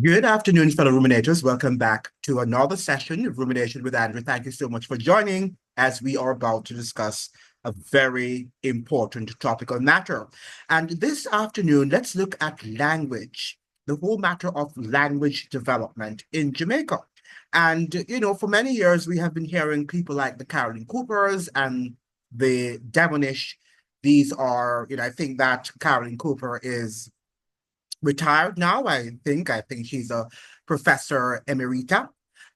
Good afternoon, fellow ruminators. Welcome back to another session of Rumination with Andrew. Thank you so much for joining as we are about to discuss a very important topical matter. And this afternoon, let's look at language, the whole matter of language development in Jamaica. And, for many years, we have been hearing people like the Carolyn Coopers and the Devonish. These are, I think that Carolyn Cooper is retired now. I think she's a professor emerita.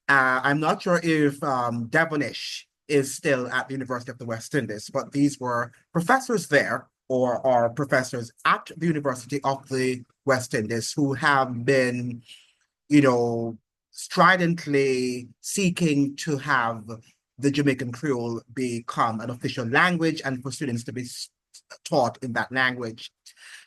I'm not sure if Devonish is still at the University of the West Indies, but these were professors there or are professors at the University of the West Indies who have been, you know, stridently seeking to have the Jamaican Creole become an official language and for students to be taught in that language.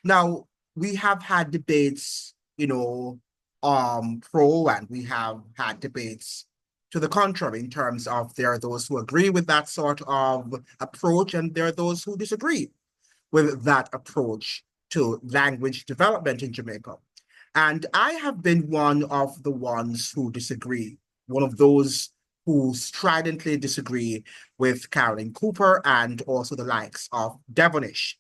Now, we have had debates, pro, and we have had debates to the contrary in terms of there are those who agree with that sort of approach, and there are those who disagree with that approach to language development in Jamaica. And I have been one of the ones who disagree, one of those who stridently disagree with Carolyn Cooper and also the likes of Devonish.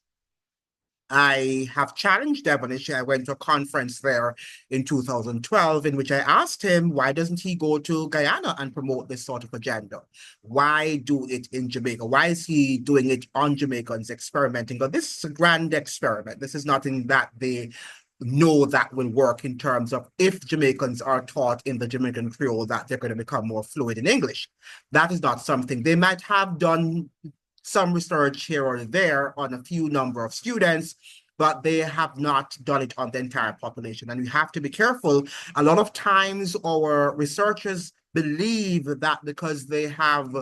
I have challenged Devonish. I went to a conference there in 2012 in which I asked him, why doesn't he go to Guyana and promote this sort of agenda? Why do it in Jamaica? Why is he doing it on Jamaicans, experimenting? But this is a grand experiment. This is nothing that they know that will work in terms of if Jamaicans are taught in the Jamaican Creole that they're going to become more fluent in English. That is not something they might have done some research here or there on a few number of students, but they have not done it on the entire population. And we have to be careful. A lot of times our researchers believe that because they have,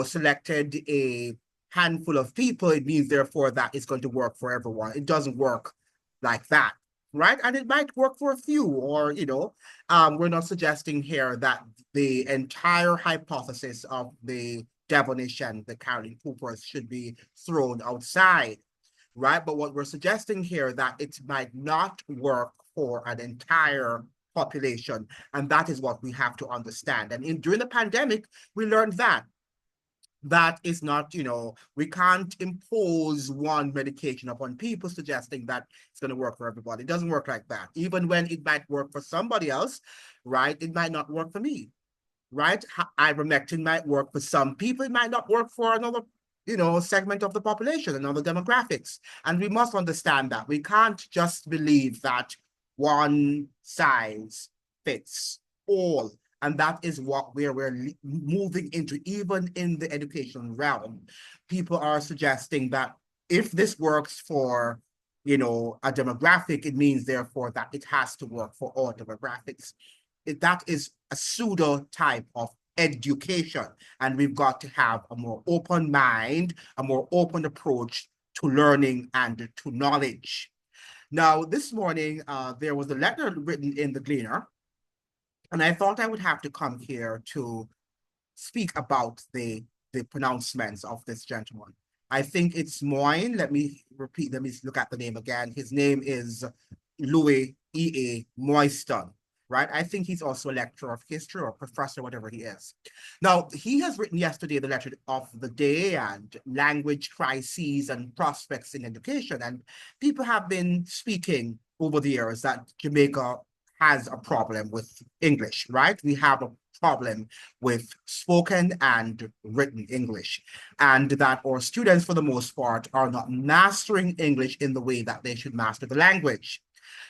selected a handful of people, it means therefore that it's going to work for everyone. It doesn't work like that. Right. And it might work for a few, or, we're not suggesting here that the entire hypothesis of the Devonish and the Carolyn Coopers should be thrown outside, right? But what we're suggesting here that it might not work for an entire population, and that is what we have to understand. And during the pandemic, we learned that that is not, we can't impose one medication upon people suggesting that it's going to work for everybody. It doesn't work like that. Even when it might work for somebody else, right, it might not work for me, right? Ivermectin might work for some people. It might not work for another, segment of the population, another demographics. And we must understand that. We can't just believe that one size fits all. And that is where we're moving into, even in the education realm. People are suggesting that if this works for, a demographic, it means therefore that it has to work for all demographics. That is a pseudo type of education. And we've got to have a more open mind, a more open approach to learning and to knowledge. Now, this morning, there was a letter written in the Gleaner, and I thought I would have to come here to speak about the pronouncements of this gentleman. I think it's Moyne. Let me repeat, let me look at the name again. His name is Louis E.A. Moyston, right? I think he's also a lecturer of history or professor, whatever he is. Now, he has written yesterday the letter of the day and language crises and prospects in education. And people have been speaking over the years that Jamaica has a problem with English, right? We have a problem with spoken and written English, and that our students, for the most part, are not mastering English in the way that they should master the language.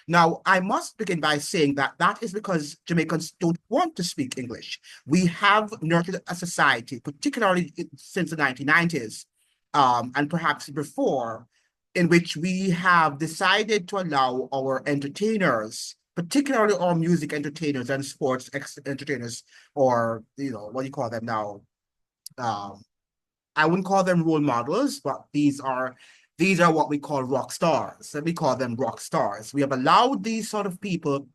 Now, I must begin by saying that that is because Jamaicans don't want to speak English. We have nurtured a society, particularly since the 1990s, and perhaps before, in which we have decided to allow our entertainers, particularly our music entertainers and sports entertainers, or, what do you call them now? Um, I wouldn't call them role models, but these are what we call rock stars. Let me call them rock stars. We have allowed these sort of people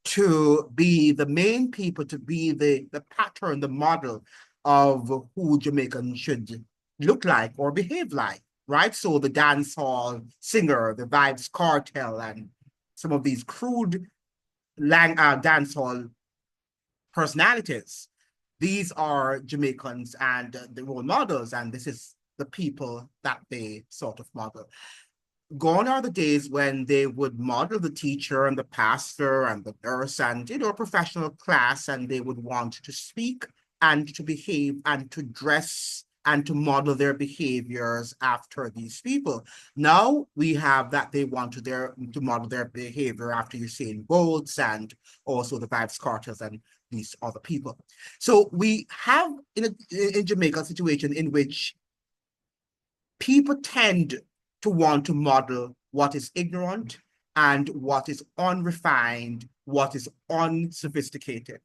to be the main people, to be the pattern, the model of who Jamaicans should look like or behave like, right? So the dance hall singer, the Vibes Cartel, and some of these crude dancehall personalities. These are Jamaicans and the role models, and this is the people that they sort of model. Gone are the days when they would model the teacher and the pastor and the nurse and, a professional class, and they would want to speak and to behave and to dress and to model their behaviors after these people. Now we have that they want to model their behavior after Usain Bolts and also the Vybz Karters and these other people. So we have in Jamaica a situation in which people tend to want to model what is ignorant and what is unrefined, what is unsophisticated.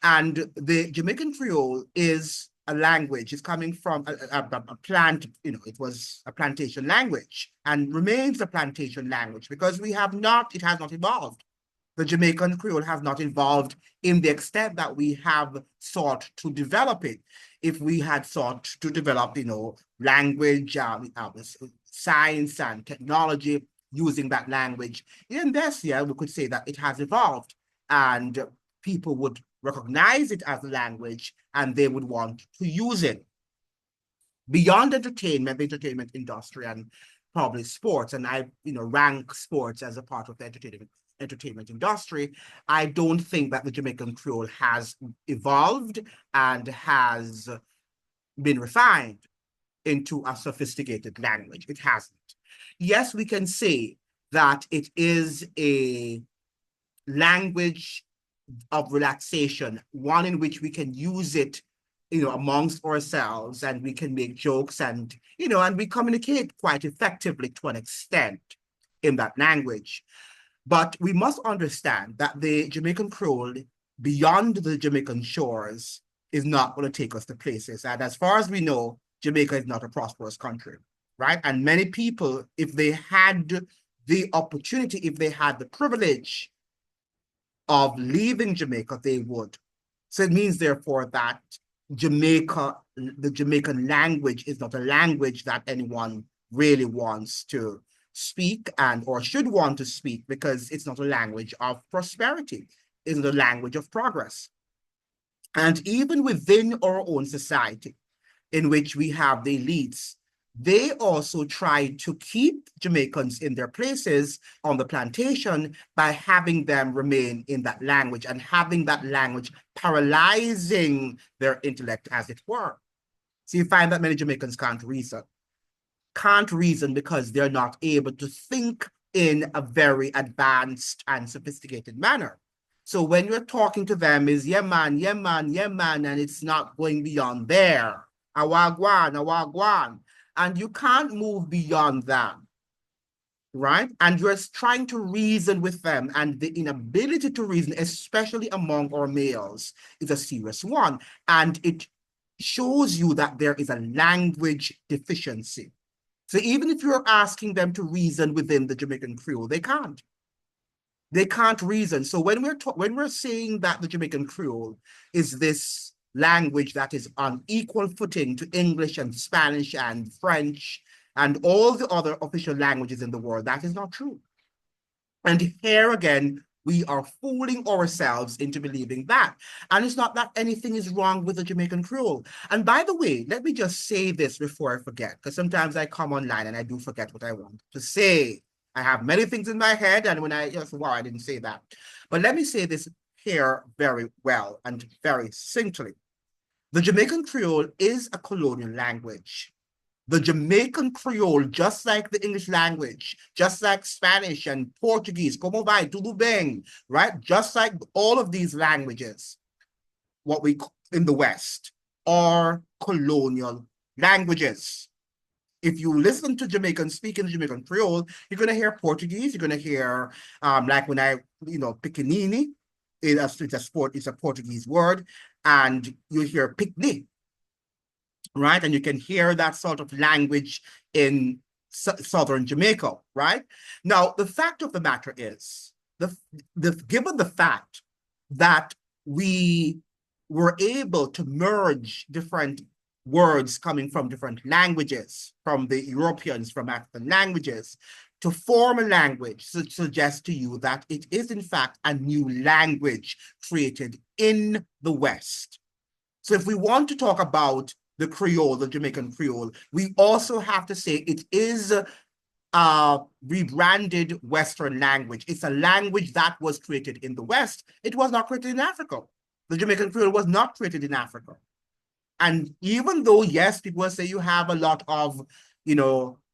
And the Jamaican Creole is a language. It's coming from a plant, it was a plantation language and remains a plantation language because it has not evolved. The Jamaican Creole has not evolved in the extent that we have sought to develop it. If we had sought to develop, language, science and technology using that language, in this year, we could say that it has evolved and people would recognize it as a language and they would want to use it. Beyond entertainment, the entertainment industry and probably sports, and I rank sports as a part of the entertainment industry, I don't think that the Jamaican Creole has evolved and has been refined into a sophisticated language. It hasn't. Yes, we can say that it is a language of relaxation, one in which we can use it, amongst ourselves, and we can make jokes and, and we communicate quite effectively to an extent in that language. But we must understand that the Jamaican Creole, beyond the Jamaican shores, is not going to take us to places. And as far as we know, Jamaica is not a prosperous country, right? And many people, if they had the opportunity, if they had the privilege of leaving Jamaica, they would. So it means, therefore, that the Jamaican language is not a language that anyone really wants to speak and or should want to speak, because it's not a language of prosperity. It's a language of progress. And even within our own society, in which we have the elites, they also try to keep Jamaicans in their places on the plantation by having them remain in that language and having that language paralyzing their intellect, as it were. So you find that many Jamaicans can't reason because they're not able to think in a very advanced and sophisticated manner. So when you're talking to them is, yeah, man, yeah, man, yeah, man, and it's not going beyond there. Awagwan, awagwan. And you can't move beyond that, right? And you're trying to reason with them, and the inability to reason, especially among our males, is a serious one. And it shows you that there is a language deficiency. So even if you're asking them to reason within the Jamaican Creole, they can't. They can't reason. So when we're saying that the Jamaican Creole is this language that is on equal footing to English and Spanish and French and all the other official languages in the world, that is not true. And here again, we are fooling ourselves into believing that. And it's not that anything is wrong with the Jamaican Creole. And by the way, let me just say this before I forget, because sometimes I come online and I do forget what I want to say. I have many things in my head, and when I just, wow, I didn't say that. But let me say this here very well and very succinctly. The Jamaican Creole is a colonial language. The Jamaican Creole, just like the English language, just like Spanish and Portuguese, como vai, tudo bem, right? Just like all of these languages, what we in the West, are colonial languages. If you listen to Jamaicans speaking Jamaican Creole, you're going to hear Portuguese, you're going to hear, like when Picanini, it's a Portuguese word, and you hear picnic, right? And you can hear that sort of language in southern Jamaica, right? Now, the fact of the matter is, given the fact that we were able to merge different words coming from different languages, from the Europeans, from African languages, to form a language suggests to you that it is in fact a new language created in the West. So if we want to talk about the Creole, the Jamaican Creole, we also have to say it is a rebranded Western language. It's a language that was created in the West. It was not created in Africa. The Jamaican Creole was not created in Africa. And even though, yes, people say you have a lot of,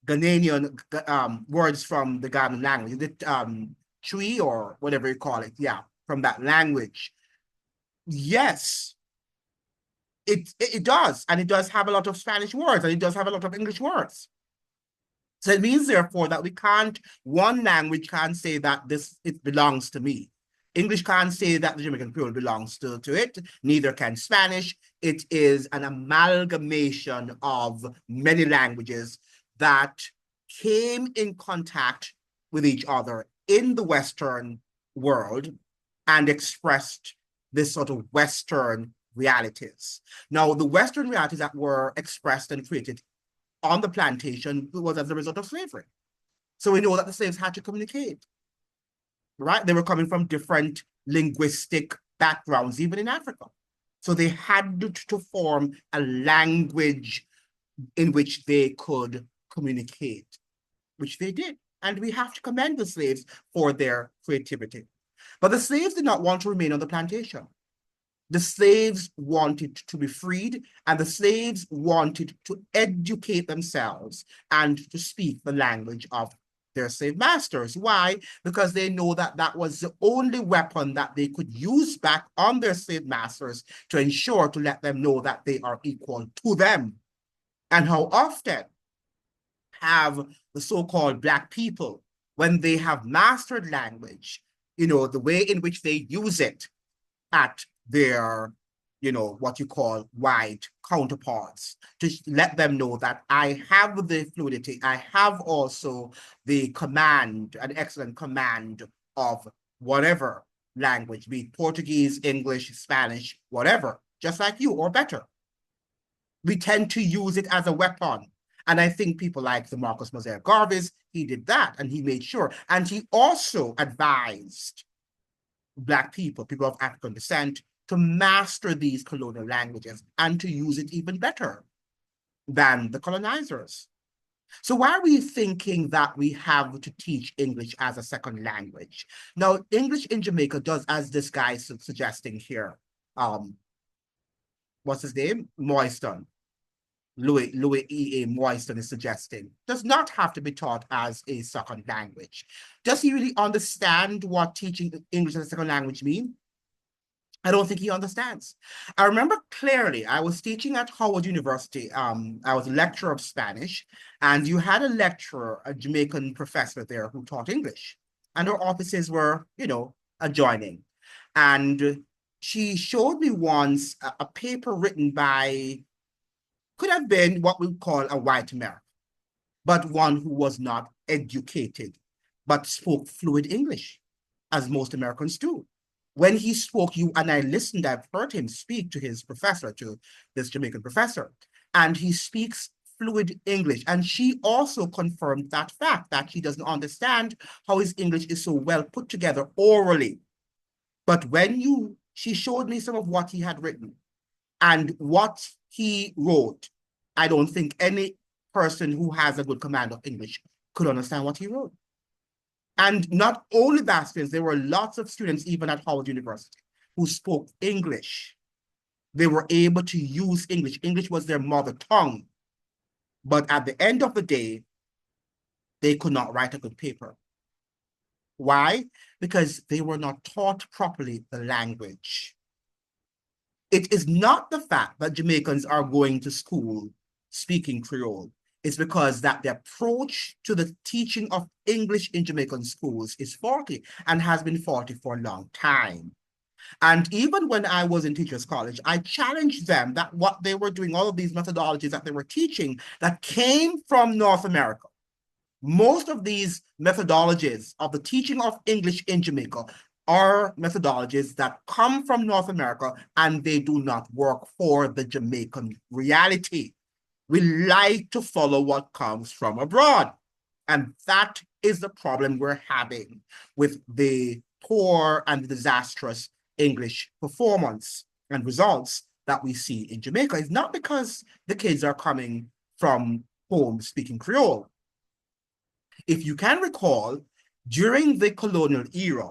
Ghanaian words from the Ghanaian language, the Chui or whatever you call it, yeah, from that language. Yes, it does, and it does have a lot of Spanish words, and it does have a lot of English words. So it means, therefore, that one language can't say that it belongs to me. English can't say that the Jamaican Creole belongs to it, neither can Spanish. It is an amalgamation of many languages that came in contact with each other in the Western world and expressed this sort of Western realities. Now, the Western realities that were expressed and created on the plantation was as a result of slavery. So we know that the slaves had to communicate, right? They were coming from different linguistic backgrounds, even in Africa. So they had to form a language in which they could communicate, which they did. And we have to commend the slaves for their creativity. But the slaves did not want to remain on the plantation. The slaves wanted to be freed, and the slaves wanted to educate themselves and to speak the language of their slave masters. Why? Because they know that that was the only weapon that they could use back on their slave masters to ensure to let them know that they are equal to them. And how often have the so-called Black people, when they have mastered language, the way in which they use it at their, what you call white counterparts, to let them know that I have the fluidity, I have also the command, an excellent command of whatever language, be it Portuguese, English, Spanish, whatever, just like you or better. We tend to use it as a weapon. And I think people like the Marcus Mosiah Garvey's, he did that, and he made sure. And he also advised Black people, people of African descent, to master these colonial languages and to use it even better than the colonizers. So why are we thinking that we have to teach English as a second language? Now, English in Jamaica does, as this guy is suggesting here, what's his name? Moiston. Louis E.A. Moiston is suggesting, does not have to be taught as a second language. Does he really understand what teaching English as a second language means? I don't think he understands. I remember clearly, I was teaching at Howard University. I was a lecturer of Spanish, and you had a lecturer, a Jamaican professor there who taught English, and her offices were, adjoining. And she showed me once a paper written by, could have been what we call a white American, but one who was not educated, but spoke fluid English, as most Americans do. When he spoke, and I listened, I've heard him speak to his professor, to this Jamaican professor, and he speaks fluid English. And she also confirmed that fact, that she doesn't understand how his English is so well put together orally. But she showed me some of what he had written and what he wrote. I don't think any person who has a good command of English could understand what he wrote. And not only that, there were lots of students, even at Howard University, who spoke English. They were able to use English. English was their mother tongue. But at the end of the day, they could not write a good paper. Why? Because they were not taught properly the language. It is not the fact that Jamaicans are going to school speaking Creole. It's because that the approach to the teaching of English in Jamaican schools is faulty and has been faulty for a long time. And even when I was in Teachers College, I challenged them that what they were doing, all of these methodologies that they were teaching that came from North America, most of these methodologies of the teaching of English in Jamaica are methodologies that come from North America, and they do not work for the Jamaican reality. We like to follow what comes from abroad. And that is the problem we're having with the poor and the disastrous English performance and results that we see in Jamaica. It's not because the kids are coming from home speaking Creole. If you can recall, during the colonial era,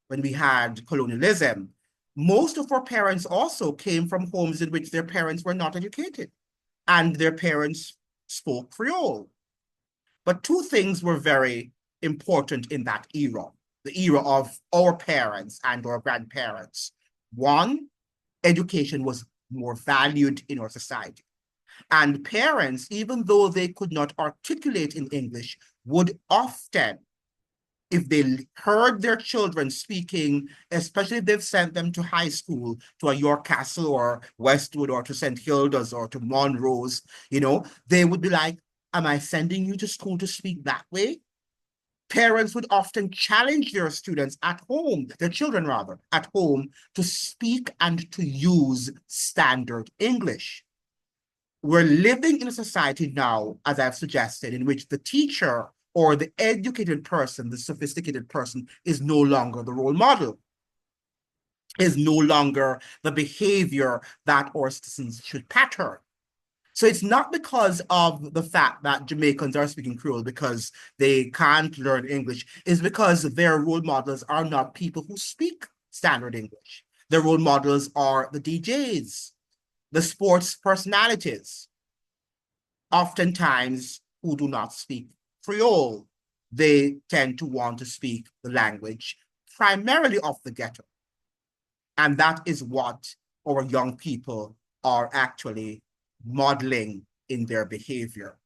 when we had colonialism, most of our parents also came from homes in which their parents were not educated and their parents spoke Creole. But two things were very important in that era, the era of our parents and our grandparents. One, education was more valued in our society. And parents, even though they could not articulate in English, would often, if they heard their children speaking, especially if they've sent them to high school, to a York Castle or Westwood or to St. Hilda's or to Monroe's, they would be like, am I sending you to school to speak that way? Parents would often challenge their students at home, their children rather, at home, to speak and to use standard English. We're living in a society now, as I've suggested, in which the teacher or the educated person, the sophisticated person, is no longer the role model, is no longer the behavior that our citizens should pattern. So it's not because of the fact that Jamaicans are speaking Creole because they can't learn English. It's because their role models are not people who speak standard English. Their role models are the DJs, the sports personalities, oftentimes who do not speak Creole. They tend to want to speak the language primarily of the ghetto. And that is what our young people are actually modeling in their behavior.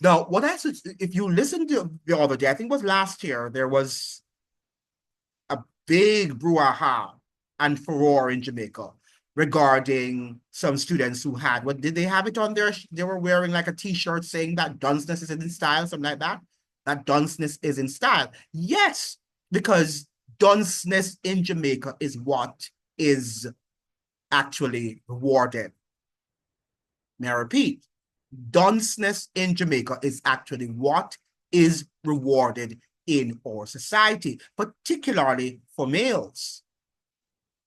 Now, if you listen to the other day, I think it was last year, there was a big brouhaha and furore in Jamaica regarding some students who had, what did they have it on there? They were wearing like a t-shirt saying that dunceness is in style, something like that. That dunceness is in style. Yes, because dunceness in Jamaica is what is actually rewarded. May I repeat? Dunceness in Jamaica is actually what is rewarded in our society, particularly for males.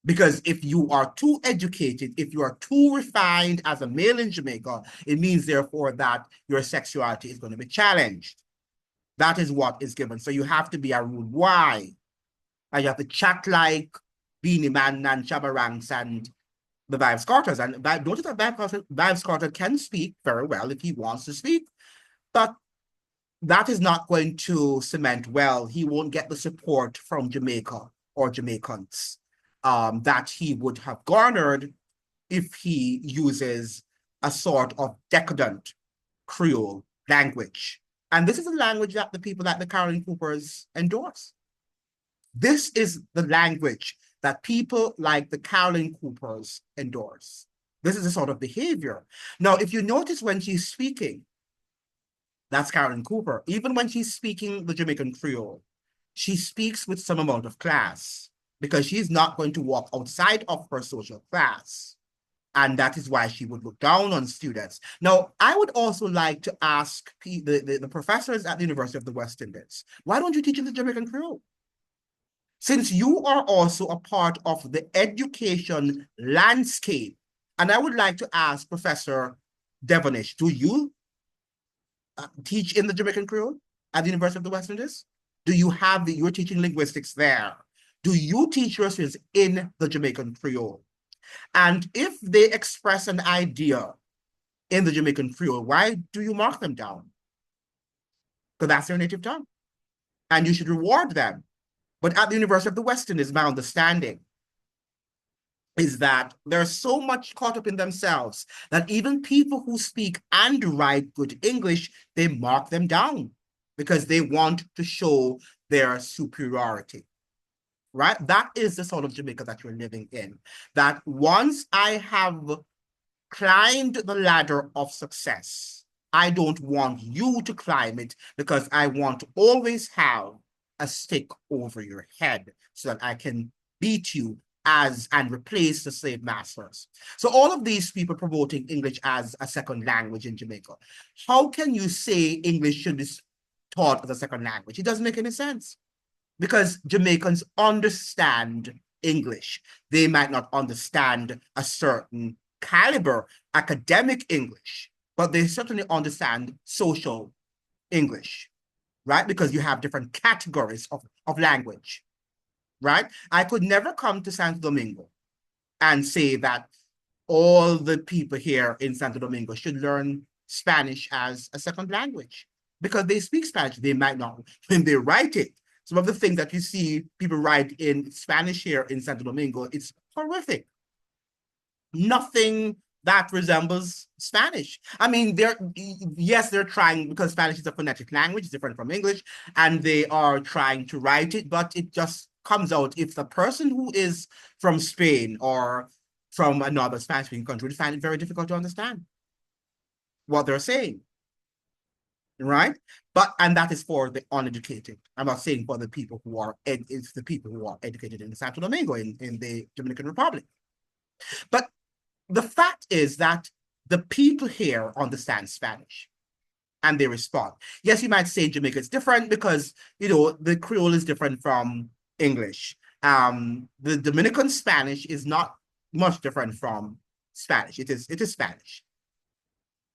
Because if you are too educated, if you are too refined as a male in Jamaica, it means therefore that your sexuality is going to be challenged. That is what is given. So you have to be a rude boy. And you have to chat like Beanie Man and Shabarangs and the Vibes Carters. And notice that Vibes Carter can speak very well if he wants to speak, but that is not going to cement well. He won't get the support from Jamaica or Jamaicans that he would have garnered if he uses a sort of decadent Creole language. And this is a language that the people like the Caroline Coopers endorse. This is the language that people like the Caroline Coopers endorse. This is a sort of behavior. Now, if you notice when she's speaking, that's Caroline Cooper. Even when she's speaking the Jamaican Creole, she speaks with some amount of class because she's not going to walk outside of her social class. And that is why she would look down on students. Now, I would also like to ask the professors at the University of the West Indies, why don't you teach in the Jamaican Creole? Since you are also a part of the education landscape, and I would like to ask Professor Devonish, do you teach in the Jamaican Creole at the University of the West Indies? Do you have you're teaching linguistics there? Do you teach your students in the Jamaican Creole? And if they express an idea in the Jamaican Creole, why do you mark them down? Because that's their native tongue. And you should reward them. But at the University of the West Indies, my understanding is that they're so much caught up in themselves that even people who speak and write good English, they mark them down because they want to show their superiority, right? That is the sort of Jamaica that you're living in. That once I have climbed the ladder of success, I don't want you to climb it because I want to always have a stick over your head so that I can beat you and replace the slave masters. So all of these people promoting English as a second language in Jamaica. How can you say English should be taught as a second language. It doesn't make any sense because Jamaicans understand English. They might not understand a certain caliber academic English, but they certainly understand social English, right? Because you have different categories of language, right? I could never come to Santo Domingo and say that all the people here in Santo Domingo should learn Spanish as a second language because they speak Spanish. They might not when they write it. Some of the things that you see people write in Spanish here in Santo Domingo, it's horrific. Nothing that resembles Spanish. I mean, yes, they're trying because Spanish is a phonetic language, different from English, and they are trying to write it, but it just comes out. If the person who is from Spain or from another Spanish-speaking country would find it very difficult to understand what they're saying, right? And that is for the uneducated. I'm not saying for the people who are it's the people who are educated in Santo Domingo in the Dominican Republic. But the fact is that the people here understand Spanish and they respond. Yes, you might say Jamaica is different because, the Creole is different from English. The Dominican Spanish is not much different from Spanish. It is Spanish,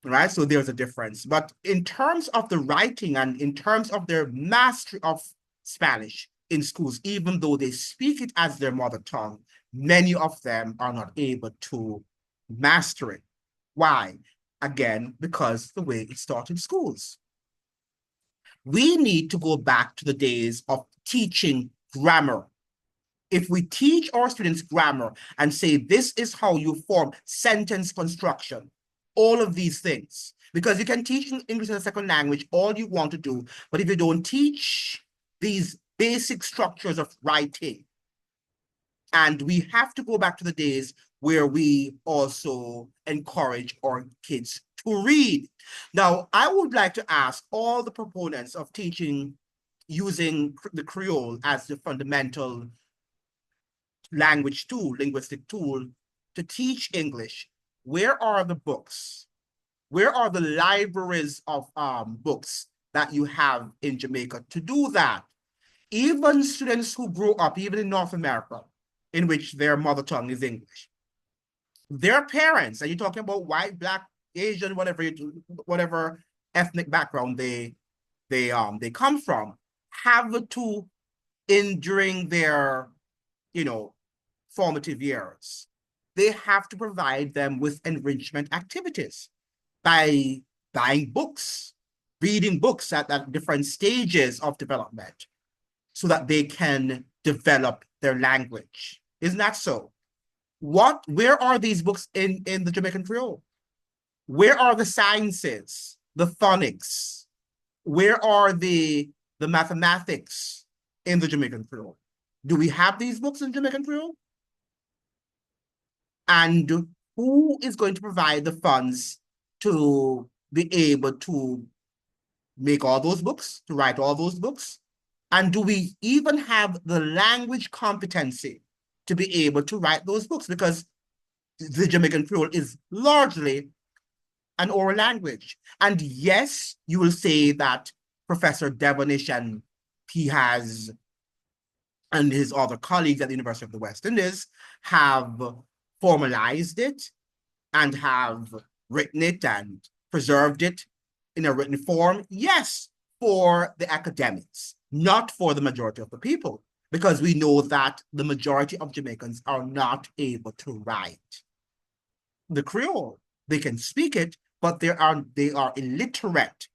right? So there's a difference. But in terms of the writing and in terms of their mastery of Spanish in schools, even though they speak it as their mother tongue, many of them are not able to master it. Why? Again, because the way it's taught in schools. We need to go back to the days of teaching grammar. If we teach our students grammar and say, this is how you form sentence construction, all of these things, because you can teach English as a second language all you want to do, but if you don't teach these basic structures of writing, and we have to go back to the days where we also encourage our kids to read. Now, I would like to ask all the proponents of teaching using the Creole as the fundamental language tool, linguistic tool, to teach English. Where are the books? Where are the libraries of books that you have in Jamaica to do that? Even students who grew up, even in North America, in which their mother tongue is English, their parents, and you're talking about white, black, Asian, whatever ethnic background they come from, have to, during their, formative years, they have to provide them with enrichment activities by buying books, reading books at different stages of development so that they can develop their language. Isn't that so? Where are these books in the Jamaican Creole? Where are the sciences, the phonics? Where are the mathematics in the Jamaican Creole? Do we have these books in Jamaican Creole? And who is going to provide the funds to be able to make all those books, to write all those books? And do we even have the language competency to be able to write those books? Because the Jamaican Creole is largely an oral language. And yes, you will say that Professor Devonish and his other colleagues at the University of the West Indies have formalized it and have written it and preserved it in a written form. Yes, for the academics, not for the majority of the people, because we know that the majority of Jamaicans are not able to write the Creole. They can speak it, but they are illiterate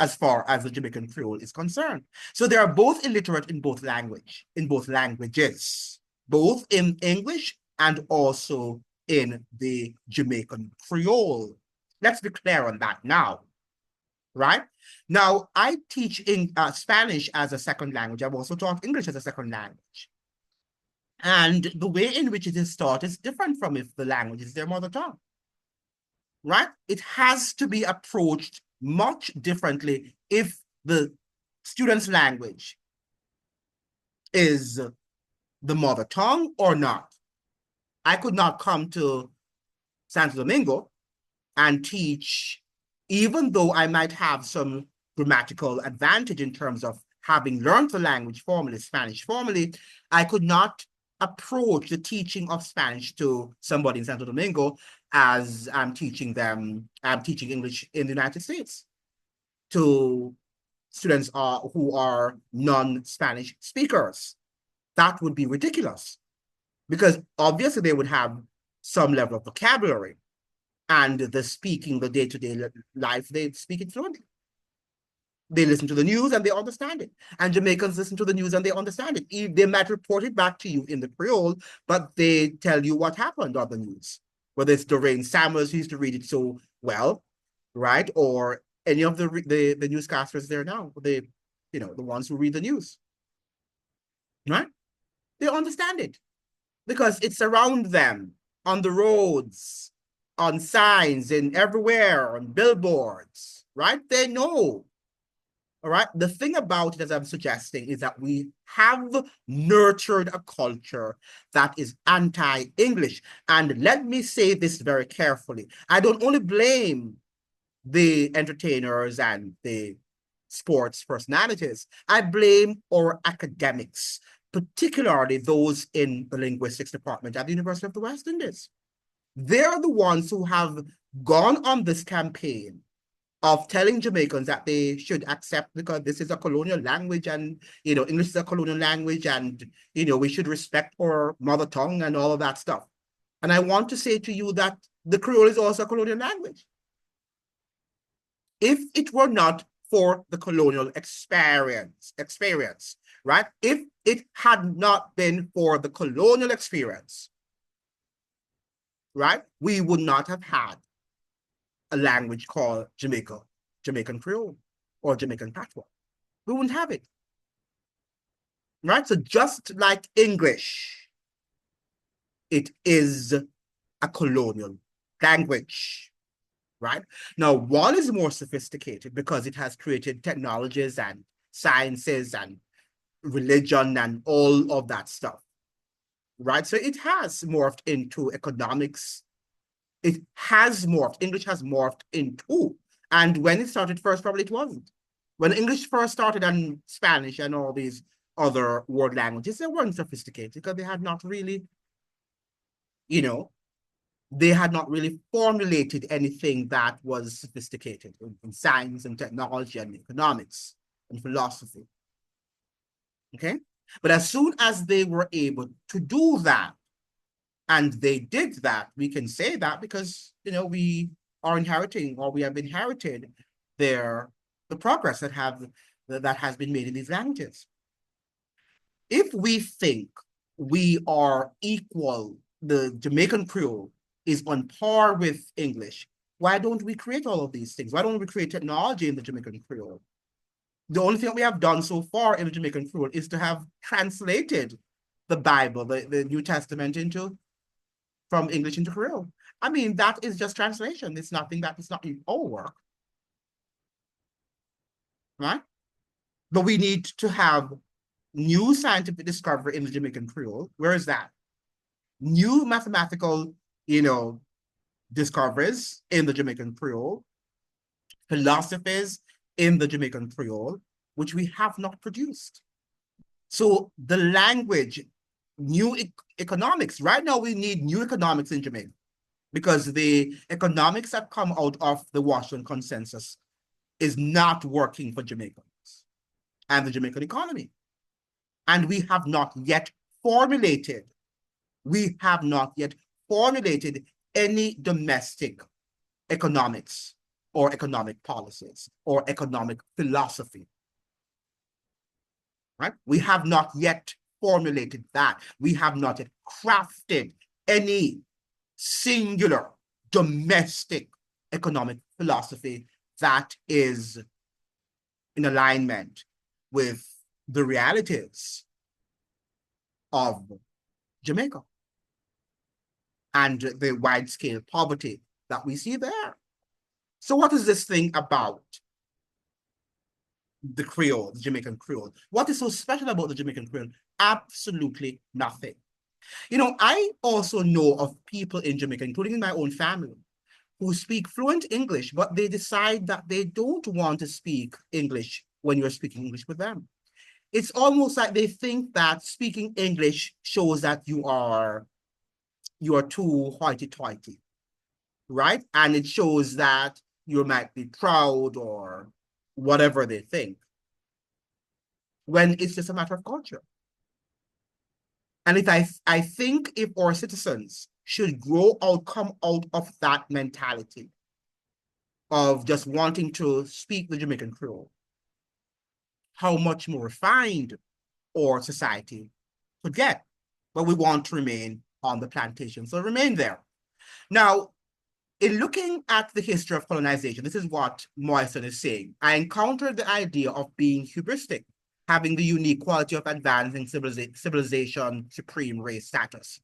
as far as the Jamaican Creole is concerned. So they are both illiterate in both languages, both in English and also in the Jamaican Creole. Let's be clear on that now, right? Now, I teach in Spanish as a second language. I've also taught English as a second language. And the way in which it is taught is different from if the language is their mother tongue, right? It has to be approached much differently if the student's language is the mother tongue or not. I could not come to Santo Domingo and teach, even though I might have some grammatical advantage in terms of having learned the language formally, Spanish formally, I could not approach the teaching of Spanish to somebody in Santo Domingo as I'm teaching English in the United States to students who are non-Spanish speakers. That would be ridiculous because obviously they would have some level of vocabulary and the day-to-day life, they speak it fluently. They listen to the news and they understand it. And Jamaicans listen to the news and they understand it. They might report it back to you in the Creole, but they tell you what happened on the news. Whether it's Doreen Samuels, who used to read it so well, right? Or any of the newscasters there now, the ones who read the news, right? They understand it because it's around them on the roads, on signs, and everywhere, on billboards, right? They know. All right. The thing about it, as I'm suggesting, is that we have nurtured a culture that is anti-English. And let me say this very carefully. I don't only blame the entertainers and the sports personalities. I blame our academics, particularly those in the linguistics department at the University of the West Indies. They're the ones who have gone on this campaign of telling Jamaicans that they should accept because this is a colonial language and, English is a colonial language and, we should respect our mother tongue and all of that stuff. And I want to say to you that the Creole is also a colonial language. If it were not for the colonial experience, right? If it had not been for the colonial experience, right, we would not have had a language called Jamaican Creole or Jamaican Patois. We wouldn't have it. Right? So just like English, it is a colonial language. Right? Now, one is more sophisticated because it has created technologies and sciences and religion and all of that stuff. Right? So it has morphed into economics. It has morphed. English has morphed into. And when it started first, probably it wasn't. When English first started and Spanish and all these other world languages, they weren't sophisticated because they had not really, they had not really formulated anything that was sophisticated in science and technology and economics and philosophy. Okay? But as soon as they were able to do that, and they did that, we can say that because, we are inheriting or we have inherited the progress that has been made in these languages. If we think we are equal, the Jamaican Creole is on par with English, why don't we create all of these things? Why don't we create technology in the Jamaican Creole? The only thing we have done so far in the Jamaican Creole is to have translated the Bible, the New Testament from English into Creole. I mean, that is just translation. It's nothing that is not our work. Right? But we need to have new scientific discovery in the Jamaican Creole. Where is that? New mathematical, discoveries in the Jamaican Creole, philosophies in the Jamaican Creole, which we have not produced. So the language, new economics, right now we need new economics in Jamaica because the economics that come out of the Washington Consensus is not working for Jamaicans and the Jamaican economy. And we have not yet formulated any domestic economics or economic policies or economic philosophy. Right? We have not yet formulated that. We have not yet crafted any singular domestic economic philosophy that is in alignment with the realities of Jamaica and the wide-scale poverty that we see there. So what is this thing about the Creole, the Jamaican Creole? What is so special about the Jamaican Creole? Absolutely nothing. I also know of people in Jamaica, including in my own family, who speak fluent English, but they decide that they don't want to speak English when you're speaking English with them. It's almost like they think that speaking English shows that you are too hoity-toity, right? And it shows that you might be proud or whatever they think, when it's just a matter of culture. And I think if our citizens should come out of that mentality of just wanting to speak the Jamaican Creole, how much more refined our society could get. But we want to remain on the plantation, so remain there. Now, in looking at the history of colonization, this is what Moyson is saying. I encountered the idea of being hubristic, having the unique quality of advancing civilization supreme race status.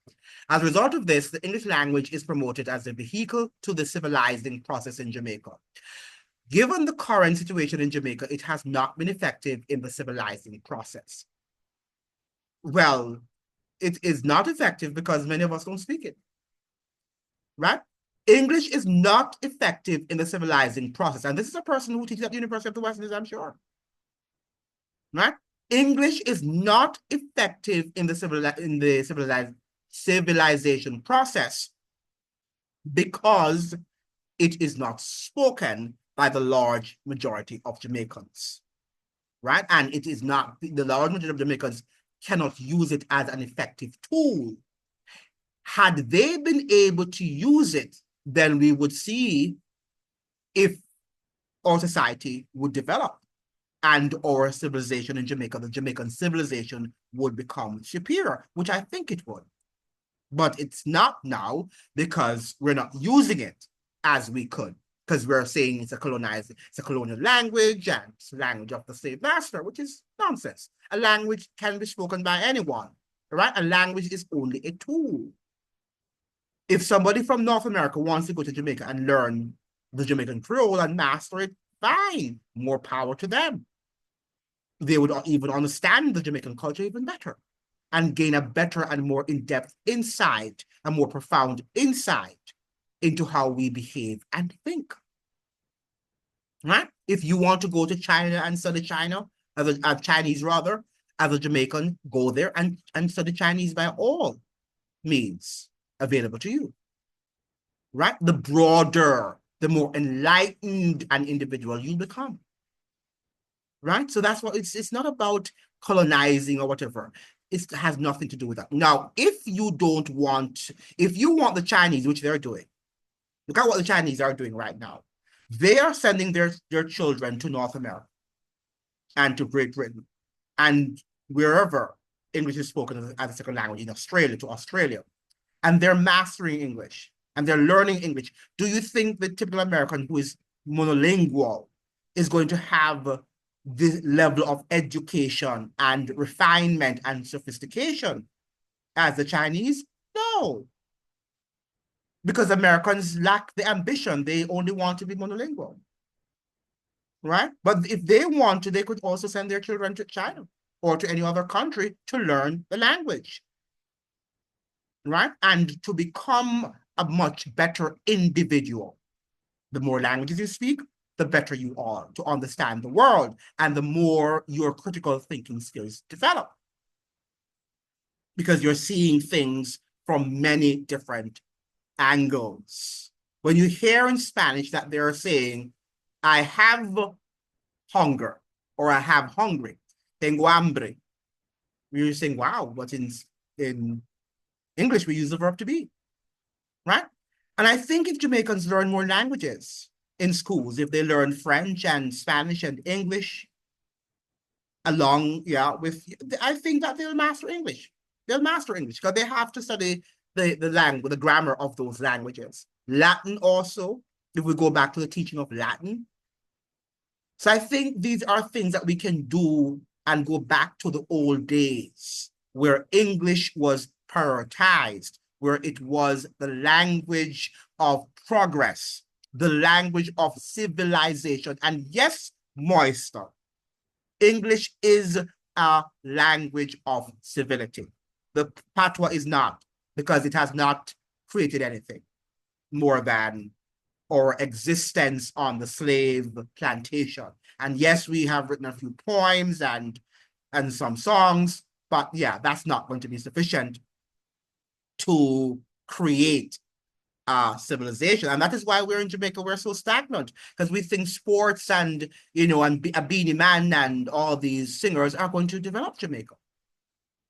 As a result of this, the English language is promoted as a vehicle to the civilizing process in Jamaica. Given the current situation in Jamaica, it has not been effective in the civilizing process. Well, it is not effective because many of us don't speak it, right? English is not effective in the civilizing process. And this is a person who teaches at the University of the West Indies, I'm sure. Right? English is not effective in the civilization process because it is not spoken by the large majority of Jamaicans. Right? And it is not, the large majority of Jamaicans cannot use it as an effective tool. Had they been able to use it, then we would see if our society would develop and our civilization in Jamaica, the Jamaican civilization, would become superior, which I think it would. But it's not now because we're not using it as we could, because we're saying it's a colonial language and it's the language of the slave master, which is nonsense. A language can be spoken by anyone, right? A language is only a tool. If somebody from North America wants to go to Jamaica and learn the Jamaican Creole and master it, fine, more power to them. They would even understand the Jamaican culture even better and gain a better and more in-depth insight, a more profound insight into how we behave and think. Right? If you want to go to China and study China, Chinese rather, as a Jamaican, go there and study Chinese by all means available to you. Right? The broader, the more enlightened an individual you become. Right? So that's what it's not about colonizing or whatever. It has nothing to do with that. Now, if you want the Chinese, which they're doing, look at what the Chinese are doing right now. They are sending their children to North America and to Great Britain and wherever English is spoken as a second language, in Australia, to Australia. And they're mastering English and they're learning English. Do you think the typical American who is monolingual is going to have this level of education and refinement and sophistication as the Chinese? No. Because Americans lack the ambition. They only want to be monolingual. Right? But if they want to, they could also send their children to China or to any other country to learn the language. Right? And to become a much better individual. The more languages you speak, the better you are to understand the world and the more your critical thinking skills develop. Because you're seeing things from many different angles. When you hear in Spanish that they're saying, I have hunger or I have hungry, tengo hambre, you're saying, wow, but in English, we use the verb to be, right? And I think if Jamaicans learn more languages in schools, if they learn French and Spanish and English along, with, I think that they'll master English. They'll master English because they have to study the language, the grammar of those languages. Latin also, if we go back to the teaching of Latin. So I think these are things that we can do and go back to the old days where English was prioritized, where it was the language of progress, the language of civilization. And yes, Moister, English is a language of civility. The Patois is not, because it has not created anything more than or existence on the slave plantation. And yes, we have written a few poems and some songs, but yeah, that's not going to be sufficient to create civilization. And that is why we're in Jamaica, we're so stagnant, because we think sports and, and a Beanie Man and all these singers are going to develop Jamaica.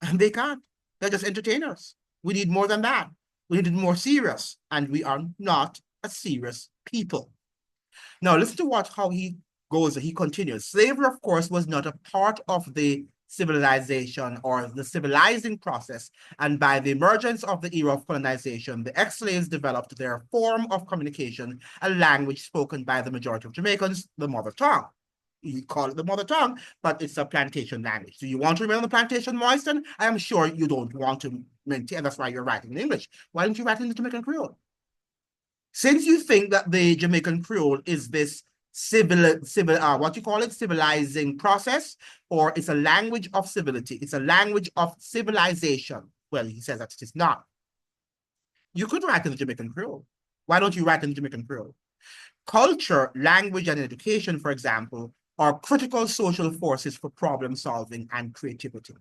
And they can't. They're just entertainers. We need more than that. We need to be more serious. And we are not a serious people. Now, listen to how he goes. He continues. Slavery, of course, was not a part of the civilization or the civilizing process. And by the emergence of the era of colonization, the ex-slaves developed their form of communication, a language spoken by the majority of Jamaicans, the mother tongue. You call it the mother tongue, but it's a plantation language. Do you want to remain on the plantation, Moiston? I am sure you don't want to maintain. That's why you're writing in English. Why don't you write in the Jamaican Creole? Since you think that the Jamaican Creole is this what you call it, civilizing process, or it's a language of civility, it's a language of civilization. Well, he says that it is not. You could write in the Jamaican Creole. Why don't you write in the Jamaican Creole? Culture, language, and education, for example, are critical social forces for problem solving and creativity.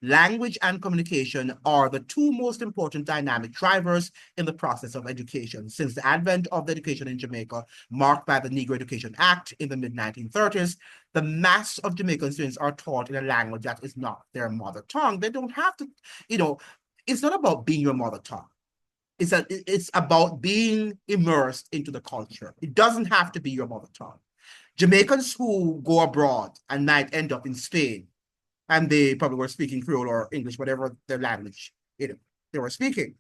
Language and communication are the two most important dynamic drivers in the process of education. Since the advent of the education in Jamaica, marked by the Negro Education Act in the mid-1930s, the mass of Jamaican students are taught in a language that is not their mother tongue. They don't have to, it's not about being your mother tongue. It's about being immersed into the culture. It doesn't have to be your mother tongue. Jamaicans who go abroad and might end up in Spain, and they probably were speaking Creole or English, whatever their language they were speaking.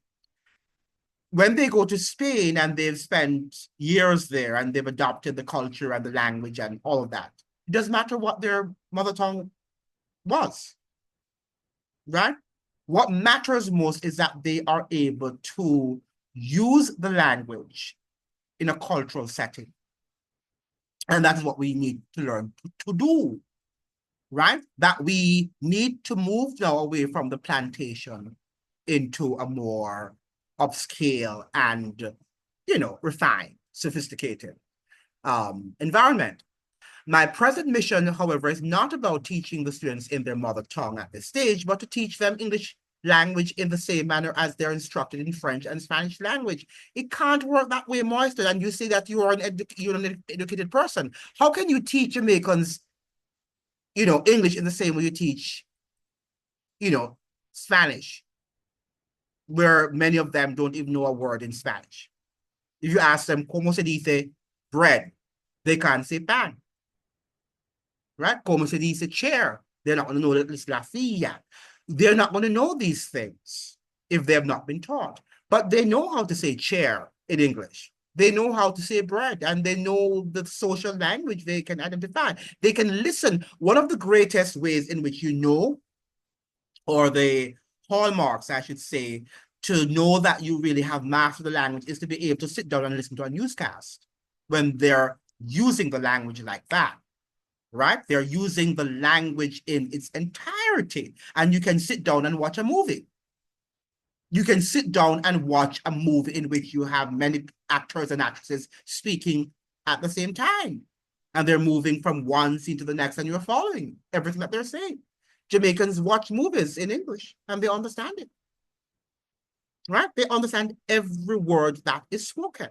When they go to Spain and they've spent years there and they've adopted the culture and the language and all of that, it doesn't matter what their mother tongue was, right? What matters most is that they are able to use the language in a cultural setting. And that's what we need to learn to do, right? That we need to move now away from the plantation into a more upscale and, refined, sophisticated environment. My present mission, however, is not about teaching the students in their mother tongue at this stage, but to teach them English language in the same manner as they're instructed in French and Spanish language. It can't work that way, Moisture. And you say that you're an educated person. How can you teach Jamaicans, English in the same way you teach, Spanish, where many of them don't even know a word in Spanish? If you ask them, ¿cómo se dice bread? They can't say pan. Right? ¿Cómo se dice chair? They're not going to know that it's la silla. They're not going to know these things if they have not been taught. But they know how to say chair in English. They know how to say bread, and they know the social language they can identify. They can listen. One of the greatest ways in which or the hallmarks, I should say, to know that you really have mastered the language is to be able to sit down and listen to a newscast when they're using the language like that. Right? They're using the language in its entirety. And you can sit down and watch a movie. You can sit down and watch a movie in which you have many actors and actresses speaking at the same time. And they're moving from one scene to the next, and you're following everything that they're saying. Jamaicans watch movies in English, and they understand it. Right? They understand every word that is spoken.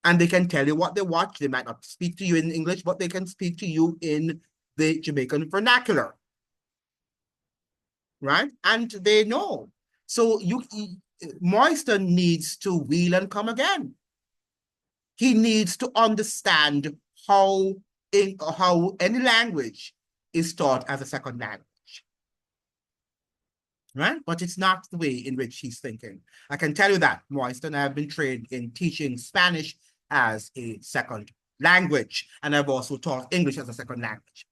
And they can tell you what they watch. They might not speak to you in English, but they can speak to you in the Jamaican vernacular. Right? And they know. So Moisture needs to wheel and come again. He needs to understand how any language is taught as a second language. Right? But it's not the way in which he's thinking. I can tell you that, Moisture, and I've been trained in teaching Spanish as a second language, and I've also taught English as a second language.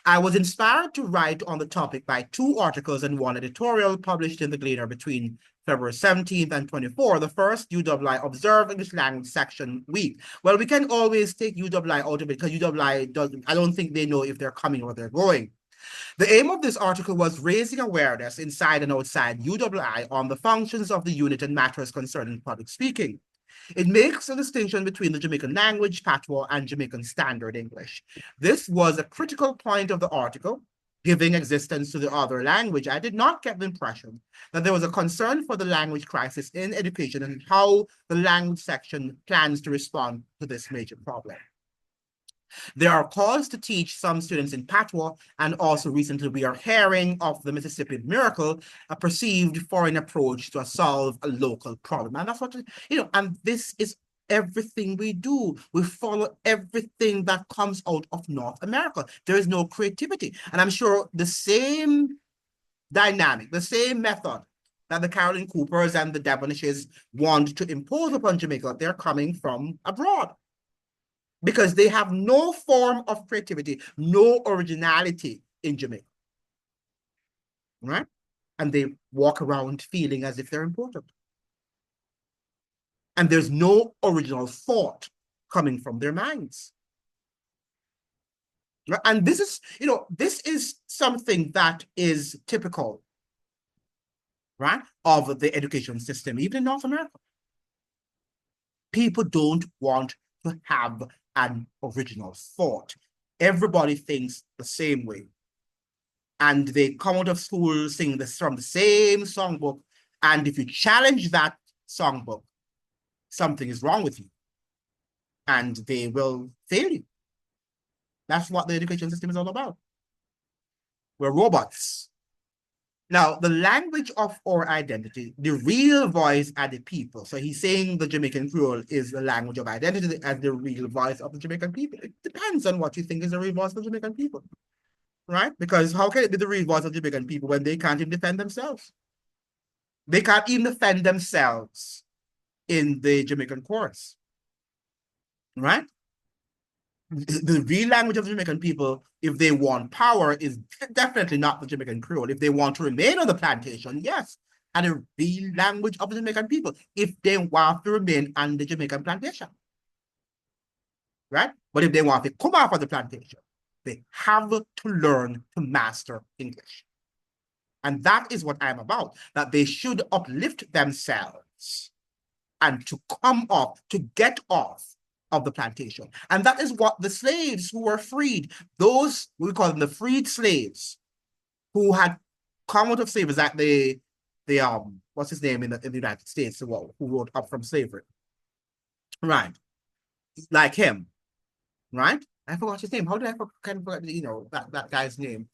I was inspired to write on the topic by 2 articles and 1 editorial published in the Gleaner between February 17th and 24th. The first, UWI Observe English Language Section Week. Well, we can always take UWI out of it because UWI doesn't, I don't think they know if they're coming or they're going. The aim of this article was raising awareness inside and outside UWI on the functions of the unit and matters concerning public speaking. It makes a distinction between the Jamaican language, patois, and Jamaican Standard English. This was a critical point of the article, giving existence to the other language. I did not get the impression that there was a concern for the language crisis in education and how the language section plans to respond to this major problem. There are calls to teach some students in patois, and also recently we are hearing of the Mississippi Miracle, a perceived foreign approach to solve a local problem. And that's what, and this is everything we do. We follow everything that comes out of North America. There is no creativity. And I'm sure the same dynamic, the same method that the Carolyn Coopers and the Devonishes want to impose upon Jamaica, they're coming from abroad, because they have no form of creativity, no originality in Jamaica, right? And they walk around feeling as if they're important. And there's no original thought coming from their minds. Right? And this is something that is typical, right, of the education system, even in North America. People don't want to have an original thought. Everybody thinks the same way. And they come out of school singing this from the same songbook. And if you challenge that songbook, something is wrong with you. And they will fail you. That's what the education system is all about. We're robots. Now, the language of our identity, the real voice are the people. So he's saying the Jamaican Creole is the language of identity as the real voice of the Jamaican people. It depends on what you think is the real voice of the Jamaican people, right? Because how can it be the real voice of the Jamaican people when they can't even defend themselves? They can't even defend themselves in the Jamaican courts, right? The real language of the Jamaican people, if they want power, is definitely not the Jamaican Creole. If they want to remain on the plantation, yes. And the real language of the Jamaican people, if they want to remain on the Jamaican plantation, right? But if they want to come off of the plantation, they have to learn to master English. And that is what I'm about, that they should uplift themselves and to come off, to get off of the plantation. And that is what the slaves who were freed, those, we call them the freed slaves, who had come out of slavery, that the what's his name in the United States, who wrote Up From Slavery, right? Like him, right? I forgot his name. How did I forget, that guy's name?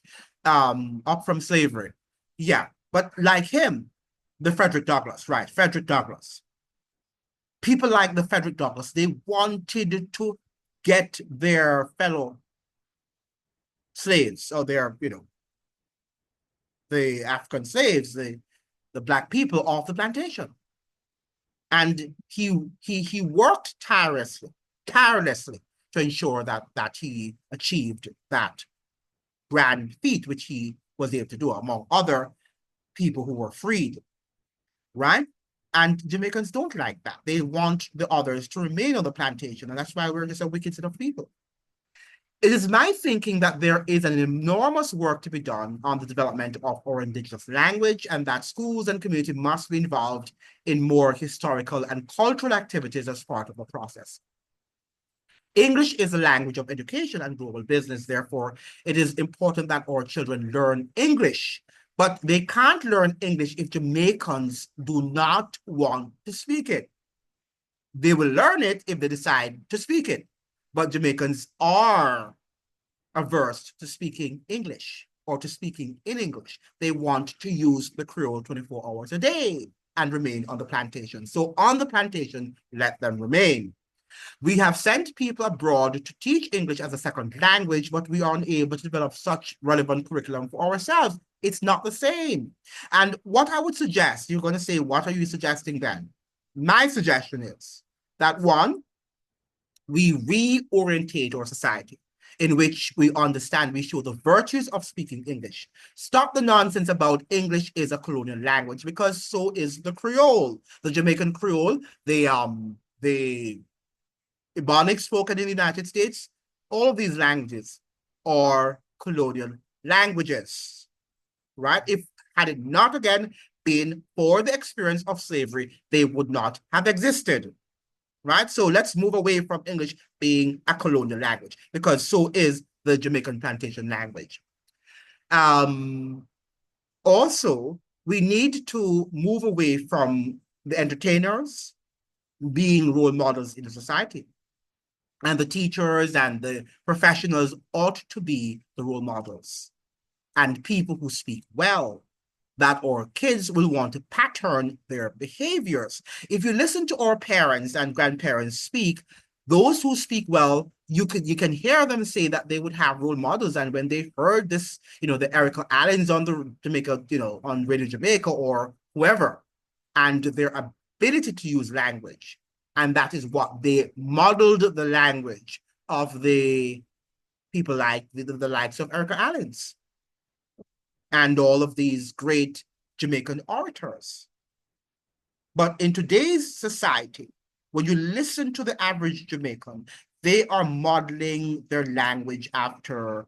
Up From Slavery. Yeah, but like him, the Frederick Douglass, right? Frederick Douglass. People like the Frederick Douglass, they wanted to get their fellow slaves, or their, the African slaves, the Black people off the plantation. And he worked tirelessly to ensure that he achieved that grand feat, which he was able to do among other people who were freed, right? And Jamaicans don't like that. They want the others to remain on the plantation, and that's why we're just a wicked set of people. It is my thinking that there is an enormous work to be done on the development of our indigenous language, and that schools and community must be involved in more historical and cultural activities as part of the process. English is the language of education and global business. Therefore, it is important that our children learn English, but they can't learn English if Jamaicans do not want to speak it. They will learn it if they decide to speak it, but Jamaicans are averse to speaking English or to speaking in English. They want to use the Creole 24 hours a day and remain on the plantation. So on the plantation, let them remain. We have sent people abroad to teach English as a second language, but we are unable to develop such relevant curriculum for ourselves. It's not the same. And what I would suggest, you're going to say, what are you suggesting then? My suggestion is that, one, we reorientate our society in which we understand, we show the virtues of speaking English. Stop the nonsense about English is a colonial language, because so is the Creole, the Jamaican Creole, the Ebonic spoken in the United States. All of these languages are colonial languages, right? If had it not again been for the experience of slavery, they would not have existed. right? So let's move away from English being a colonial language, because so is the Jamaican plantation language. Also, we need to move away from the entertainers being role models in the society. And the teachers and the professionals ought to be the role models and people who speak well, that our kids will want to pattern their behaviors. If you listen to our parents and grandparents speak, those who speak well, you can hear them say that they would have role models. And when they heard this, the Erica Allens on the Jamaica, on Radio Jamaica or whoever, and their ability to use language, and that is what they modeled the language of the people like the likes of Erica Allens and all of these great Jamaican orators. But in today's society, when you listen to the average Jamaican, they are modeling their language after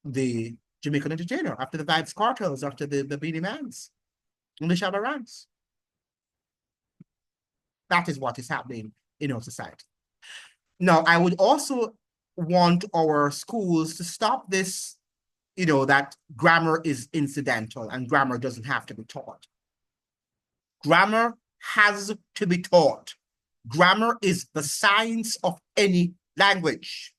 the Jamaican entertainer, after the Vibes Cartels, after the Beanie Mans, and the Shabba Ranks. That is what is happening in our society. Now, I would also want our schools to stop this, that grammar is incidental and grammar doesn't have to be taught. Grammar has to be taught. Grammar is the science of any language.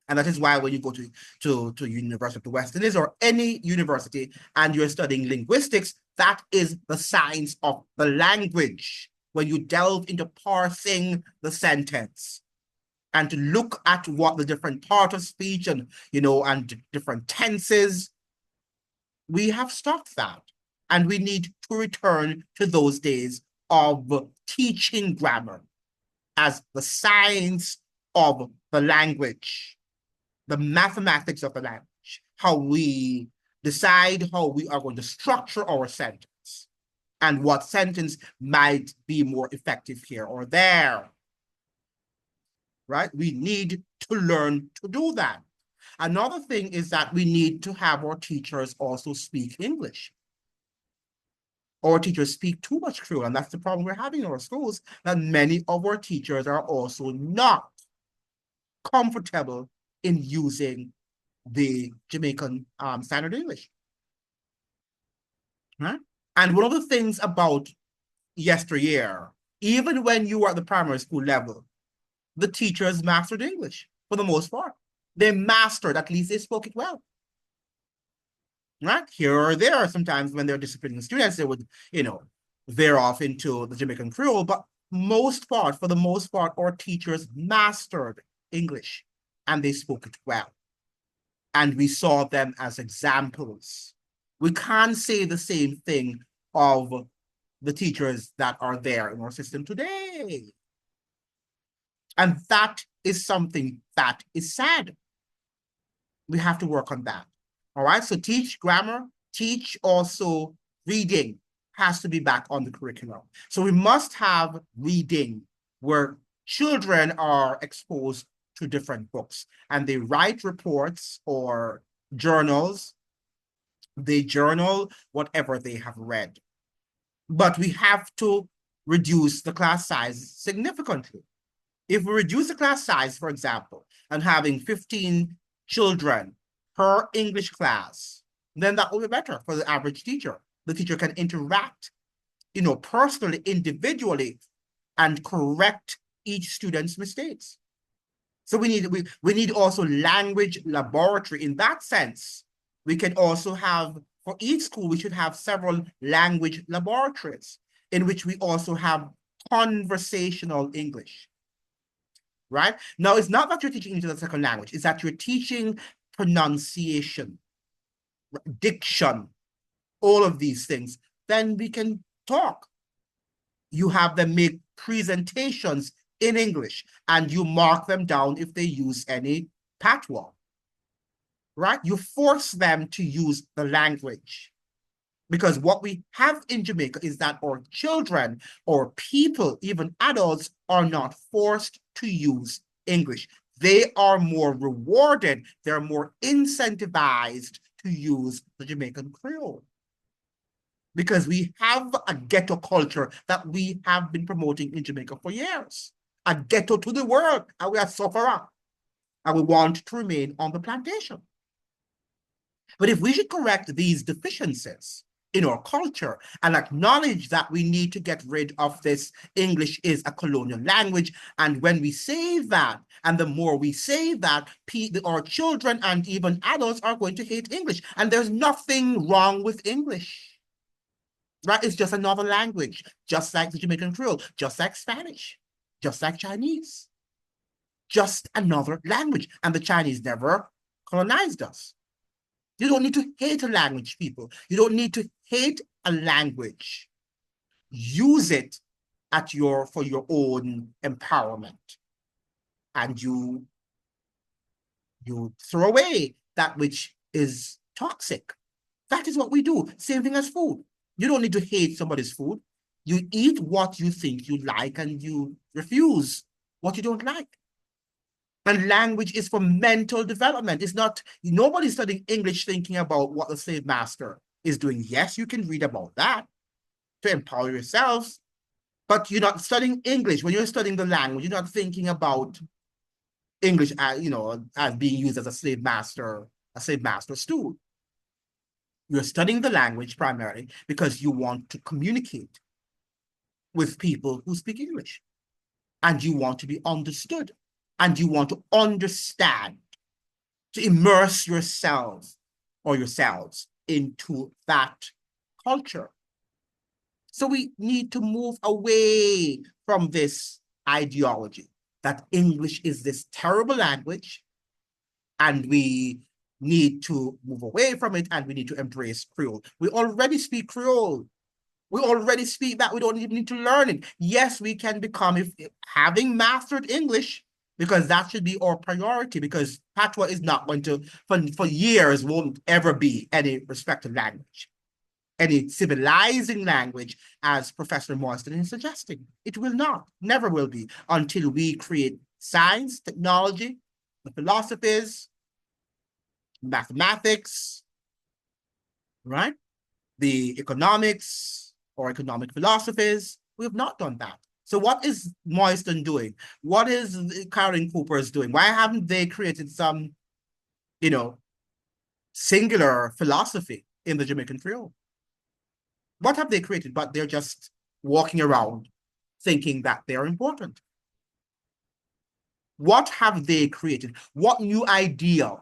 And that is why when you go to University of the West Indies or any university and you're studying linguistics, that is the science of the language. When you delve into parsing the sentence and to look at what the different part of speech and different tenses, we have stopped that. And we need to return to those days of teaching grammar as the science of the language, the mathematics of the language, how we decide how we are going to structure our sentence and what sentence might be more effective here or there, right? We need to learn to do that. Another thing is that we need to have our teachers also speak English. Our teachers speak too much Creole, and that's the problem we're having in our schools, that many of our teachers are also not comfortable in using the Jamaican standard English. Right? And one of the things about yesteryear, even when you were at the primary school level, the teachers mastered English for the most part. They mastered, at least they spoke it well. Right? Here or there, sometimes when they're disciplining students, they would, veer off into the Jamaican Creole, but for the most part, our teachers mastered English and they spoke it well. And we saw them as examples. We can't say the same thing of the teachers that are there in our system today. And that is something that is sad. We have to work on that. All right, so teach grammar, teach also reading has to be back on the curriculum. So we must have reading where children are exposed to different books and they write reports or journals. They journal whatever they have read. But we have to reduce the class size significantly. If we reduce the class size, for example, and having 15 children per English class, then that will be better for the average teacher. The teacher can interact, personally, individually, and correct each student's mistakes. So we need also language laboratory in that sense. We can also have, for each school, we should have several language laboratories in which we also have conversational English. Right? Now, it's not that you're teaching into the second language, it's that you're teaching pronunciation, diction, all of these things. Then we can talk. You have them make presentations in English and you mark them down if they use any patois. Right? You force them to use the language. Because what we have in Jamaica is that our children or people, even adults, are not forced to use English. They are more rewarded. They're more incentivized to use the Jamaican Creole. Because we have a ghetto culture that we have been promoting in Jamaica for years. a ghetto to the world, and we are sufferer, and we want to remain on the plantation. But if we should correct these deficiencies in our culture and acknowledge that we need to get rid of this English is a colonial language, and when we say that, and the more we say that, our children and even adults are going to hate English. And there's nothing wrong with English, right? It's just another language, just like the Jamaican Creole, just like Spanish, just like Chinese, just another language. And the Chinese never colonized us. You don't need to hate a language, people. You don't need to hate a language. Use it for your own empowerment. And you throw away that which is toxic. That is what we do. Same thing as food. You don't need to hate somebody's food. You eat what you think you like, and you refuse what you don't like. And language is for mental development. It's not, nobody's studying English thinking about what the slave master is doing. Yes, you can read about that to empower yourselves, but you're not studying English. When you're studying the language, you're not thinking about English as, as being used as a slave master tool. You're studying the language primarily because you want to communicate with people who speak English, and you want to be understood. And you want to understand, to immerse yourselves or yourselves into that culture. So we need to move away from this ideology that English is this terrible language, and we need to move away from it, and we need to embrace Creole. We already speak Creole. We already speak that. We don't even need to learn it. Yes, we can become, if having mastered English, because that should be our priority, because patois is not going to, for years, won't ever be any respected language, any civilizing language, as Professor Morrison is suggesting. It will not, never will be, until we create science, technology, the philosophies, mathematics, right? The economics or economic philosophies. We have not done that. So what is Moiston doing? What is Karen Cooper's doing? Why haven't they created some, singular philosophy in the Jamaican Creole? What have they created? But they're just walking around thinking that they're important. What have they created? What new idea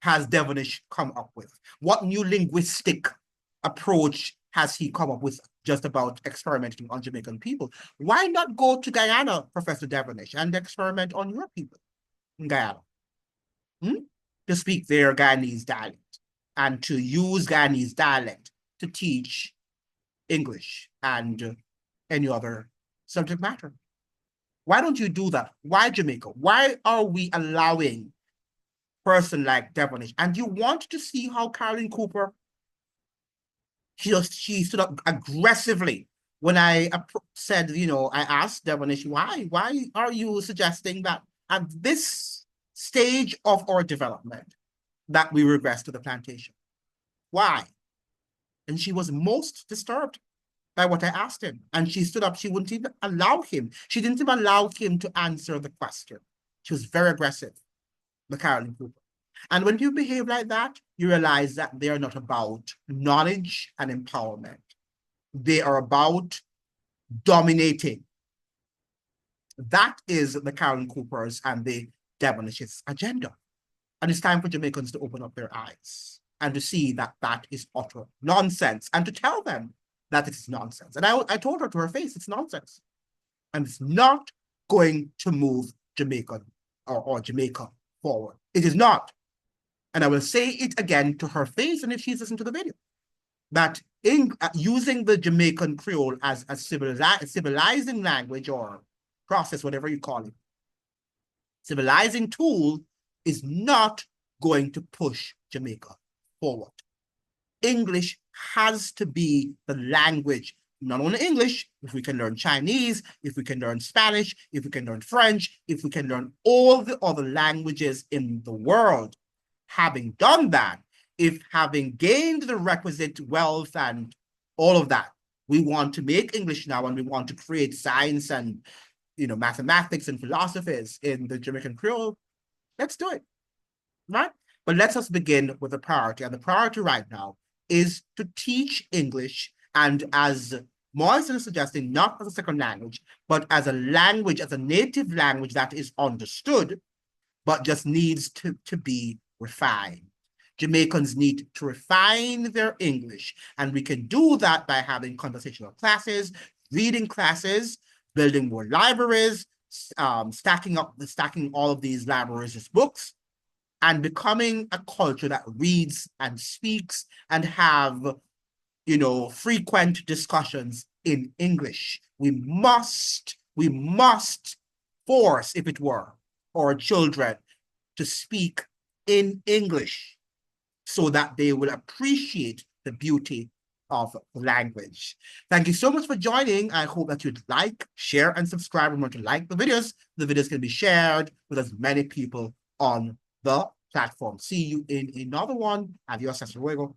has Devonish come up with? What new linguistic approach has he come up with just about experimenting on Jamaican people? Why not go to Guyana, Professor Devonish, and experiment on your people in Guyana? To speak their Guyanese dialect and to use Guyanese dialect to teach English and any other subject matter. Why don't you do that? Why Jamaica? Why are we allowing person like Devonish? And you want to see how Caroline Cooper, she stood up aggressively when I said, I asked Devonish, why are you suggesting that at this stage of our development that we regress to the plantation? Why? And she was most disturbed by what I asked him. And she stood up. She wouldn't even allow him. She didn't even allow him to answer the question. She was very aggressive, the Caroline Cooper. And when people behave like that, you realize that they are not about knowledge and empowerment. They are about dominating. That is the Caroline Coopers and the Devonish's agenda. And it's time for Jamaicans to open up their eyes and to see that that is utter nonsense, and to tell them that it is nonsense. And I told her to her face, it's nonsense. And it's not going to move Jamaica or Jamaica forward. It is not. And I will say it again to her face, and if she's listened to the video, that using the Jamaican Creole as a civilizing language or process, whatever you call it, civilizing tool, is not going to push Jamaica forward. English has to be the language, not only English, if we can learn Chinese, if we can learn Spanish, if we can learn French, if we can learn all the other languages in the world. Having done that, if having gained the requisite wealth and all of that, we want to make English now, and we want to create science and mathematics and philosophies in the Jamaican Creole, let's do it, right? But let us begin with a priority. And the priority right now is to teach English, and as Morrison is suggesting, not as a second language, but as a language, as a native language that is understood, but just needs to be refined. Jamaicans need to refine their English, and we can do that by having conversational classes, reading classes, building more libraries, stacking all of these libraries as books, and becoming a culture that reads and speaks and have, frequent discussions in English. We must force, if it were, our children to speak in English so that they will appreciate the beauty of the language. Thank you so much for joining. I hope that you'd like, share, and subscribe. Remember to like the videos. The videos can be shared with as many people on the platform. See you in another one. Adios, hasta luego.